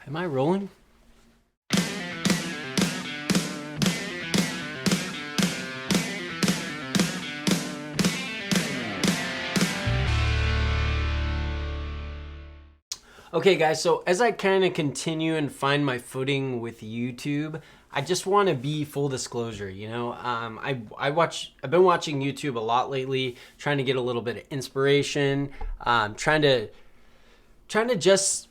Am I rolling? Okay, guys, so as I kind of continue and find my footing with YouTube, I just want to be full disclosure. I've been watching YouTube a lot lately, trying to get a little bit of inspiration, trying to just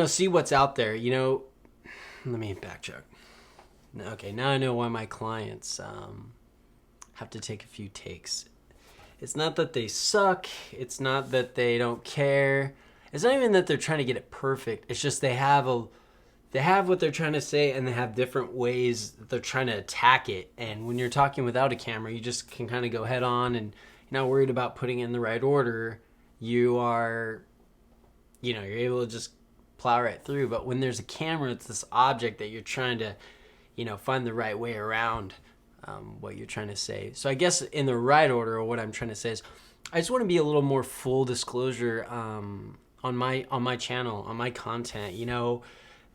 see what's out there. Let me backtrack. Okay, now I know why my clients have to take a few takes. It's not that they suck. It's not that they don't care. It's not even that they're trying to get it perfect. It's just they have what they're trying to say, and they have different ways that they're trying to attack it. And when you're talking without a camera, you just can kind of go head on, and you're not worried about putting it in the right order. You are, you're able to just plow right through. But when there's a camera, it's this object that you're trying to, find the right way around what you're trying to say. So I guess in the right order, or what I'm trying to say is, I just want to be a little more full disclosure on my channel, on my content.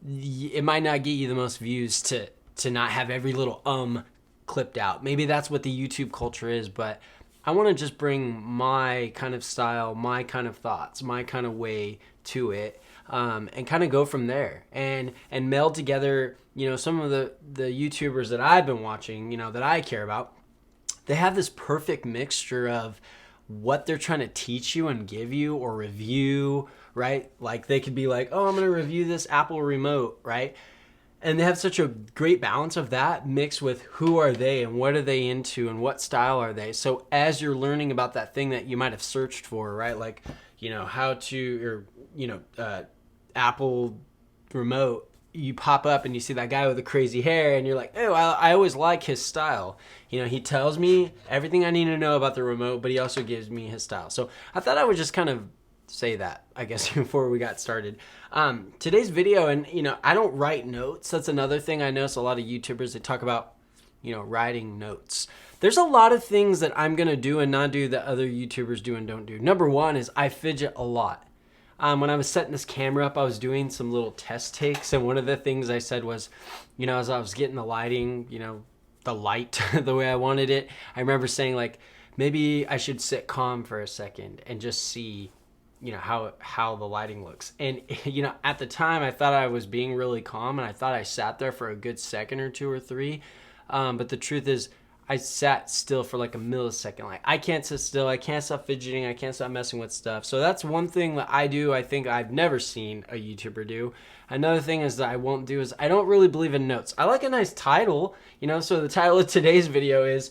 It might not get you the most views to not have every little clipped out. Maybe that's what the YouTube culture is, but I want to just bring my kind of style, my kind of thoughts, my kind of way to it, and kind of go from there and meld together, some of the YouTubers that I've been watching, that I care about. They have this perfect mixture of what they're trying to teach you and give you or review, right? Like they could be like, oh, I'm going to review this Apple remote, right? And they have such a great balance of that mixed with who are they and what are they into and what style are they. So as you're learning about that thing that you might have searched for, right? Like, how to, or, Apple remote, you pop up and you see that guy with the crazy hair and you're like, oh, I always like his style. He tells me everything I need to know about the remote, but he also gives me his style. So I thought I would just kind of say that, I guess, before we got started. Today's video, and, I don't write notes. That's another thing I notice a lot of YouTubers, they talk about, writing notes. There's a lot of things that I'm going to do and not do that other YouTubers do and don't do. Number one is I fidget a lot. When I was setting this camera up, I was doing some little test takes, and one of the things I said was, as I was getting the lighting, the light the way I wanted it, I remember saying, like, maybe I should sit calm for a second and just see, how the lighting looks. And, at the time, I thought I was being really calm, and I thought I sat there for a good second or two or three. But the truth is, I sat still for like a millisecond. Like, I can't sit still. I can't stop fidgeting. I can't stop messing with stuff. So that's one thing that I do. I think I've never seen a YouTuber do. Another thing is that I won't do is I don't really believe in notes. I like a nice title, so the title of today's video is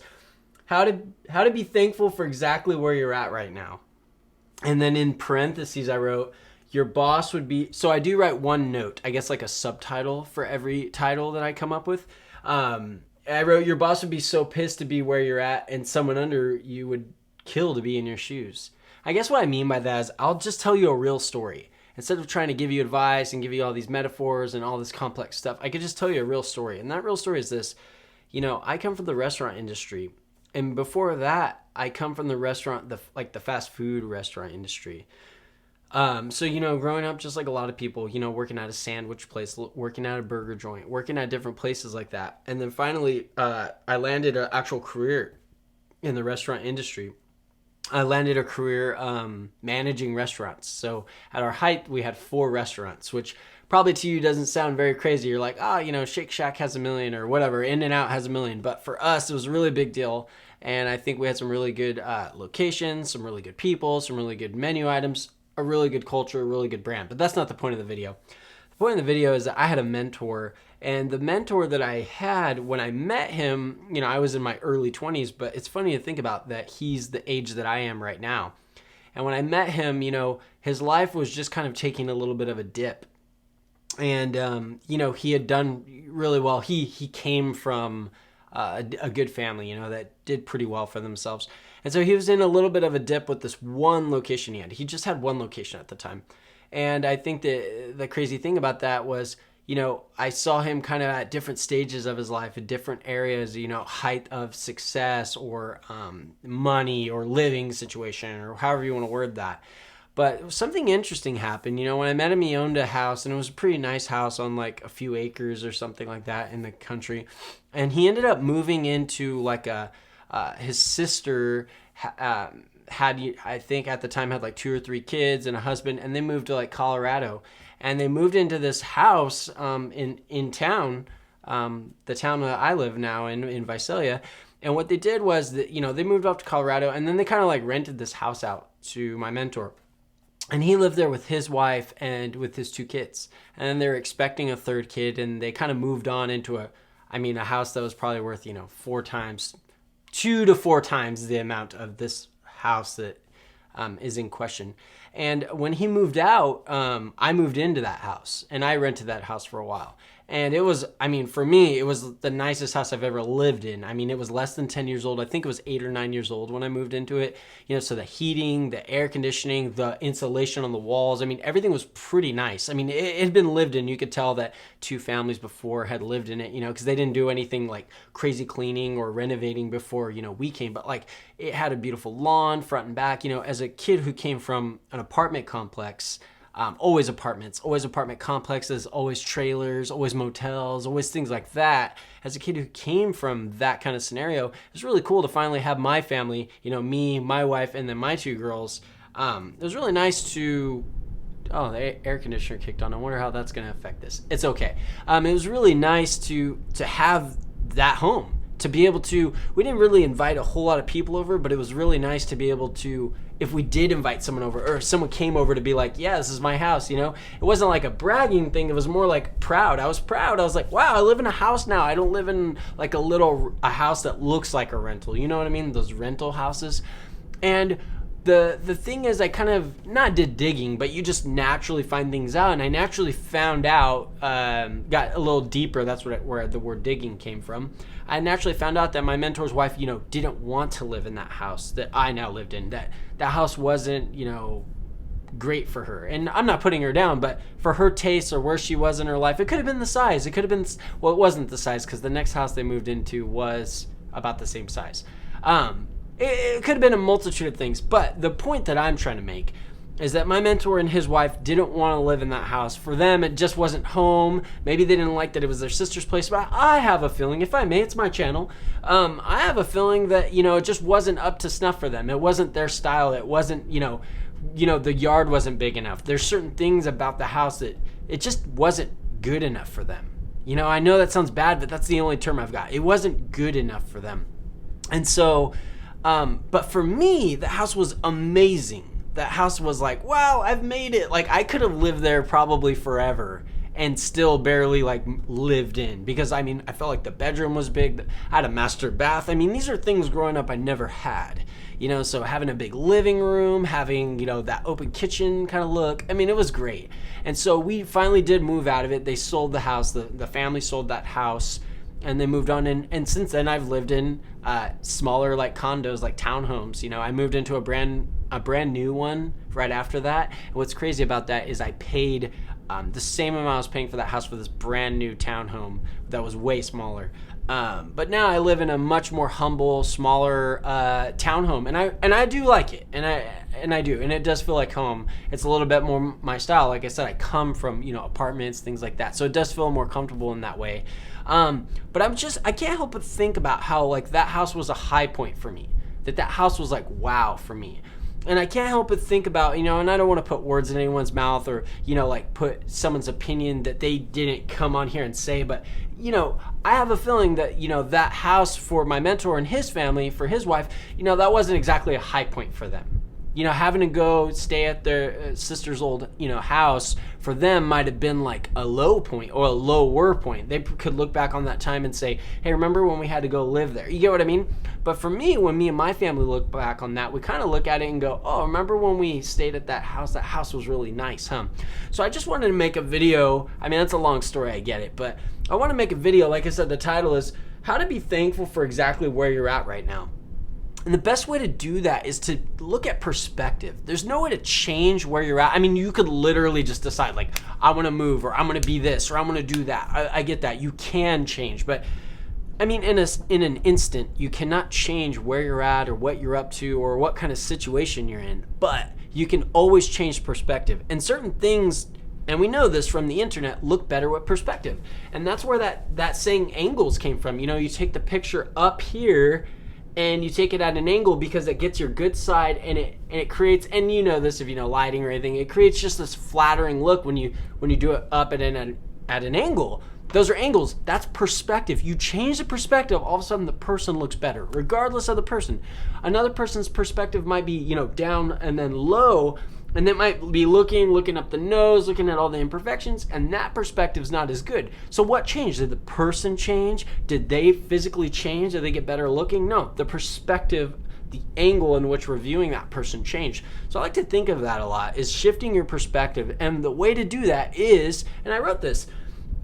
how to be thankful for exactly where you're at right now. And then in parentheses, I wrote, your boss would be, so I do write one note, I guess like a subtitle for every title that I come up with. I wrote, your boss would be so pissed to be where you're at, and someone under you would kill to be in your shoes. I guess what I mean by that is I'll just tell you a real story. Instead of trying to give you advice and give you all these metaphors and all this complex stuff, I could just tell you a real story. And that real story is this. I come from the restaurant industry. And before that, I come from the restaurant, the fast food restaurant industry. So, growing up, just like a lot of people, working at a sandwich place, working at a burger joint, working at different places like that. And then finally, I landed an actual career in the restaurant industry. I landed a career managing restaurants. So at our height, we had 4 restaurants, which probably to you doesn't sound very crazy. You're like, Shake Shack has 1 million or whatever, In-N-Out has 1 million. But for us, it was a really big deal. And I think we had some really good locations, some really good people, some really good menu items, a really good culture, a really good brand. But that's not the point of the video. The point of the video is that I had a mentor, and the mentor that I had when I met him, I was in my early 20s, but it's funny to think about that he's the age that I am right now. And when I met him, his life was just kind of taking a little bit of a dip. And, he had done really well. He came from a good family, that did pretty well for themselves. And so he was in a little bit of a dip with this one location he had. He just had one location at the time. And I think the crazy thing about that was, I saw him kind of at different stages of his life in different areas, height of success or money or living situation or however you want to word that. But something interesting happened. When I met him, he owned a house, and it was a pretty nice house on like a few acres or something like that in the country. And he ended up moving into like his sister had, I think at the time, had like 2 or 3 kids and a husband, and they moved to like Colorado, and they moved into this house in town, the town that I live now in Visalia. And what they did was that they moved up to Colorado, and then they kind of like rented this house out to my mentor. And he lived there with his wife and with his 2 kids. And then they were expecting a 3rd kid, and they kind of moved on into a house that was probably worth, 2 to 4 times the amount of this house that is in question. And when he moved out, I moved into that house, and I rented that house for a while. And it was, for me, it was the nicest house I've ever lived in. It was less than 10 years old. I think it was 8 or 9 years old when I moved into it. So the heating, the air conditioning, the insulation on the walls, everything was pretty nice. It had been lived in. You could tell that 2 families before had lived in it, because they didn't do anything like crazy cleaning or renovating before, we came. But like, it had a beautiful lawn, front and back. As a kid who came from an apartment complex, always apartments, always apartment complexes, always trailers, always motels, always things like that. As a kid who came from that kind of scenario, it was really cool to finally have my family, me, my wife, and then my 2 girls. It was really nice to... Oh, the air conditioner kicked on. I wonder how that's going to affect this. It's okay. It was really nice to have that home, to be able to... We didn't really invite a whole lot of people over, but it was really nice to be able to... If we did invite someone over, or if someone came over to be like, yeah, this is my house, it wasn't like a bragging thing. It was more like proud. I was proud. I was like, wow, I live in a house now. I don't live in like a house that looks like a rental. You know what I mean? Those rental houses. And the thing is, I kind of not did digging, but you just naturally find things out. And I naturally found out, got a little deeper. That's where the word digging came from. I naturally found out that my mentor's wife, didn't want to live in that house that I now lived in. That house wasn't, great for her. And I'm not putting her down, but for her taste or where she was in her life, it could have been the size. It could have been, well, it wasn't the size, because the next house they moved into was about the same size. It could have been a multitude of things, but the point that I'm trying to make is that my mentor and his wife didn't want to live in that house. For them, it just wasn't home. Maybe they didn't like that it was their sister's place, but I have a feeling, if I may, it's my channel, I have a feeling that, it just wasn't up to snuff for them. It wasn't their style. It wasn't, the yard wasn't big enough. There's certain things about the house that it just wasn't good enough for them. I know that sounds bad, but that's the only term I've got. It wasn't good enough for them. And so, but for me, the house was amazing. That house was like, wow, I've made it. Like, I could have lived there probably forever and still barely like lived in, because I felt like the bedroom was big. I had a master bath. These are things growing up I never had, so having a big living room, having, that open kitchen kind of look. It was great. And so we finally did move out of it. They sold the house. The family sold that house, and they moved on. And since then I've lived in smaller like condos, like townhomes. I moved into a brand new one right after that. And what's crazy about that is I paid the same amount I was paying for that house for this brand new townhome that was way smaller. But now I live in a much more humble, smaller townhome, and I do like it, and I do, and it does feel like home. It's a little bit more my style. Like I said, I come from apartments, things like that, so it does feel more comfortable in that way. But I can't help but think about how like that house was a high point for me. That house was like wow for me. And I can't help but think about, and I don't want to put words in anyone's mouth or, like put someone's opinion that they didn't come on here and say, but, I have a feeling that, that house for my mentor and his family, for his wife, that wasn't exactly a high point for them. Having to go stay at their sister's old, house for them might have been like a low point or a lower point. They could look back on that time and say, hey, remember when we had to go live there? You get what I mean? But for me, when me and my family look back on that, we kind of look at it and go, oh, remember when we stayed at that house? That house was really nice, huh? So I just wanted to make a video. That's a long story, I get it. But I want to make a video. Like I said, the title is How to Be Thankful for Exactly Where You're At Right Now. And the best way to do that is to look at perspective. There's no way to change where you're at. You could literally just decide, like, I want to move, or I'm going to be this, or I'm going to do that. I get that. You can change. But, in an instant, you cannot change where you're at or what you're up to or what kind of situation you're in. But You can always change perspective. And certain things, and we know this from the internet, look better with perspective. And that's where that saying angles came from. You know, you take the picture up here and you take it at an angle because it gets your good side, and it creates, and you know this if you know lighting or anything, it creates just this flattering look when you do it up and at an angle. Those are angles. That's perspective. You change the perspective, all of a sudden the person looks better, regardless of the person. Another person's perspective might be, you know, down and then low, and they might be looking up the nose, looking at all the imperfections, and that perspective's not as good. So what changed? Did the person change? Did they physically change? Did they get better looking? No, the perspective, the angle in which we're viewing that person changed. So I like to think of that a lot, is shifting your perspective. And the way to do that is, and I wrote this,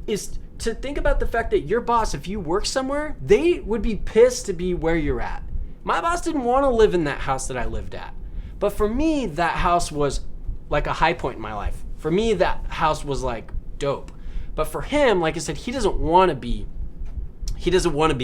is to think about the fact that your boss, if you work somewhere, they would be pissed to be where you're at. My boss didn't want to live in that house that I lived at. But for me, that house was like a high point in my life. For me, that house was like dope. But for him, like I said, he doesn't want to be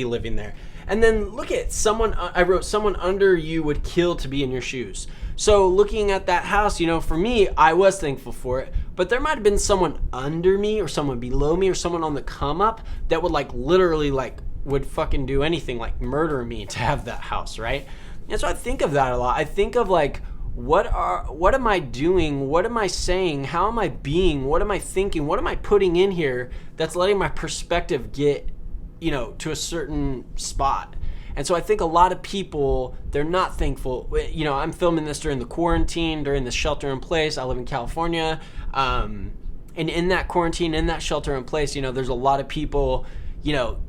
living there. And then look at someone, I wrote, someone under you would kill to be in your shoes. So looking at that house, you know, for me, I was thankful for it, but there might have been someone under me or someone below me or someone on the come up that would like literally like would fucking do anything, like murder me to have that house, right? And so I think of that a lot. I think of like, what am I doing? What am I saying? How am I being? What am I thinking? What am I putting in here that's letting my perspective get, you know, to a certain spot? And so I think a lot of people, they're not thankful. You know, I'm filming this during the quarantine, during the shelter in place. I live in California. And in that quarantine, in that shelter in place, you know, there's a lot of people, you know,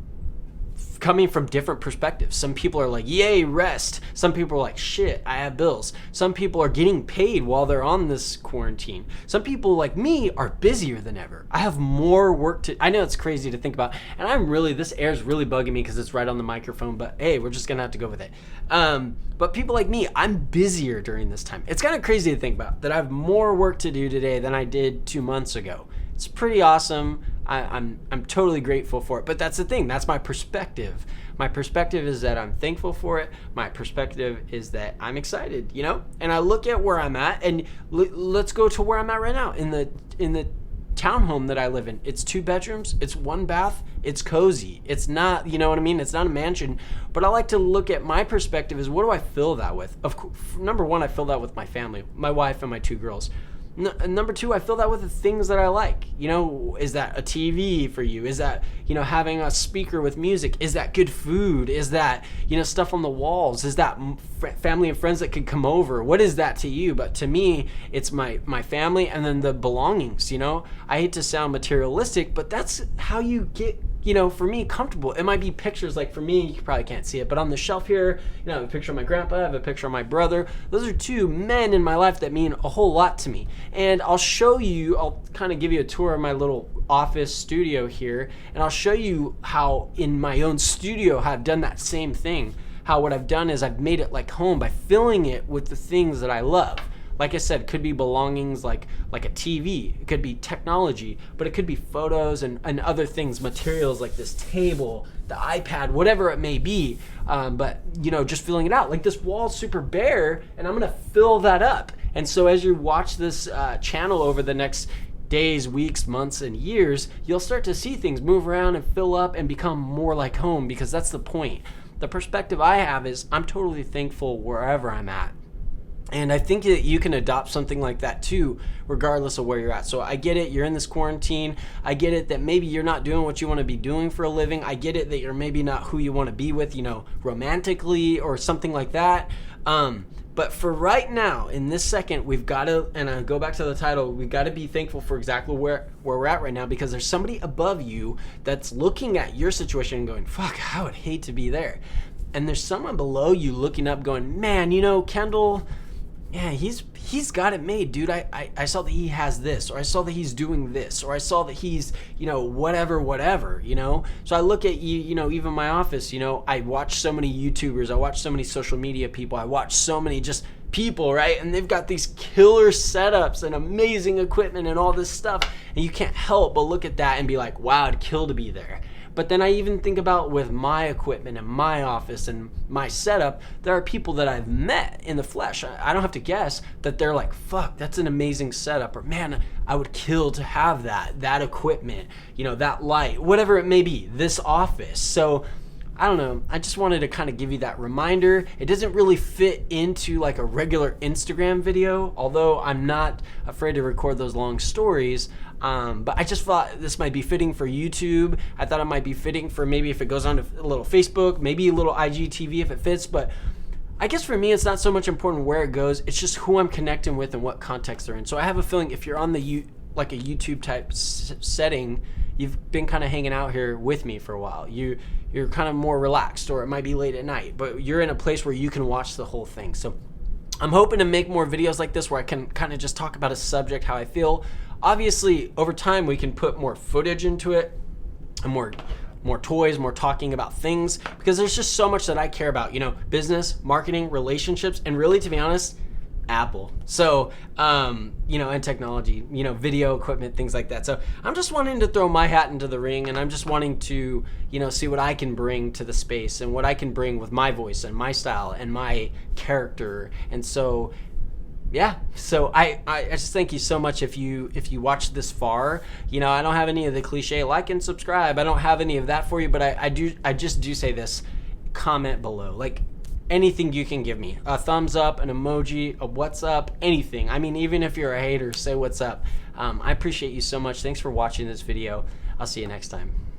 coming from different perspectives. Some people are like, yay, rest. Some people are like, shit, I have bills. Some people are getting paid while they're on this quarantine. Some people like me are busier than ever. I have more work to, I know it's crazy to think about, and this air's really bugging me because it's right on the microphone, but hey, we're just gonna have to go with it. But people like me, I'm busier during this time. It's kind of crazy to think about that I have more work to do today than I did 2 months ago. It's pretty awesome. I'm totally grateful for it. But that's the thing. That's my perspective. My perspective is that I'm thankful for it. My perspective is that I'm excited, you know? And I look at where I'm at, and let's go to where I'm at right now in the townhome that I live in. It's 2 bedrooms. It's 1 bath. It's cozy. It's not, you know what I mean? It's not a mansion. But I like to look at my perspective is, what do I fill that with? Of course, number 1, I fill that with my family, my wife and my 2 girls. Number 2, I fill that with the things that I like. You know, is that a TV for you? Is that, you know, having a speaker with music? Is that good food? Is that, you know, stuff on the walls? Is that family and friends that could come over? What is that to you? But to me, it's my family and then the belongings, you know? I hate to sound materialistic, but that's how you get, you know, for me, comfortable. It might be pictures, like for me, you probably can't see it, but on the shelf here, you know, I have a picture of my grandpa, I have a picture of my brother. Those are 2 men in my life that mean a whole lot to me. And I'll show you, I'll kind of give you a tour of my little office studio here, and I'll show you how in my own studio I've done that same thing. How what I've done is I've made it like home by filling it with the things that I love. Like I said, it could be belongings like a TV. It could be technology, but it could be photos and other things, materials like this table, the iPad, whatever it may be. But, you know, just filling it out. Like this wall's super bare, and I'm going to fill that up. And so as you watch this channel over the next days, weeks, months, and years, you'll start to see things move around and fill up and become more like home, because that's the point. The perspective I have is I'm totally thankful wherever I'm at. And I think that you can adopt something like that too, regardless of where you're at. So I get it, you're in this quarantine. I get it that maybe you're not doing what you want to be doing for a living. I get it that you're maybe not who you want to be with, you know, romantically or something like that. But for right now, in this second, we've got to, and I go back to the title, we've got to be thankful for exactly where we're at right now, because there's somebody above you that's looking at your situation and going, fuck, I would hate to be there. And there's someone below you looking up going, man, you know, Kendall, yeah, he's got it made, dude. I saw that he has this, or I saw that he's doing this, or I saw that he's, you know, whatever, you know? So I look at you know, even my office, you know, I watch so many YouTubers, I watch so many social media people, I watch so many just people, right? And they've got these killer setups and amazing equipment and all this stuff. And you can't help but look at that and be like, wow, it'd kill to be there. But then I even think about with my equipment and my office and my setup, there are people that I've met in the flesh. I don't have to guess that they're like, fuck, that's an amazing setup. Or man, I would kill to have that equipment, that light, whatever it may be, this office. So I don't know. I just wanted to kind of give you that reminder. It doesn't really fit into like a regular Instagram video, although I'm not afraid to record those long stories. But I just thought this might be fitting for YouTube. I thought it might be fitting for maybe if it goes on to a little Facebook, maybe a little IGTV if it fits. But I guess for me, it's not so much important where it goes. It's just who I'm connecting with and what context they're in. So I have a feeling if you're on like a YouTube type setting, you've been kind of hanging out here with me for a while. You're kind of more relaxed, or it might be late at night, but you're in a place where you can watch the whole thing. So I'm hoping to make more videos like this where I can kind of just talk about a subject, how I feel. Obviously, over time, we can put more footage into it and more toys, more talking about things, because there's just so much that I care about, business, marketing, relationships, and really, to be honest, Apple. So, and technology, video equipment, things like that. So I'm just wanting to throw my hat into the ring, and I'm just wanting to, see what I can bring to the space and what I can bring with my voice and my style and my character. And so, yeah. So I just thank you so much if you watched this far. I don't have any of the cliche like and subscribe. I don't have any of that for you, but I just do say this. Comment below. Like, anything you can give me, a thumbs up, an emoji, a what's up, anything. I mean, even if you're a hater, say what's up. I appreciate you so much. Thanks for watching this video. I'll see you next time.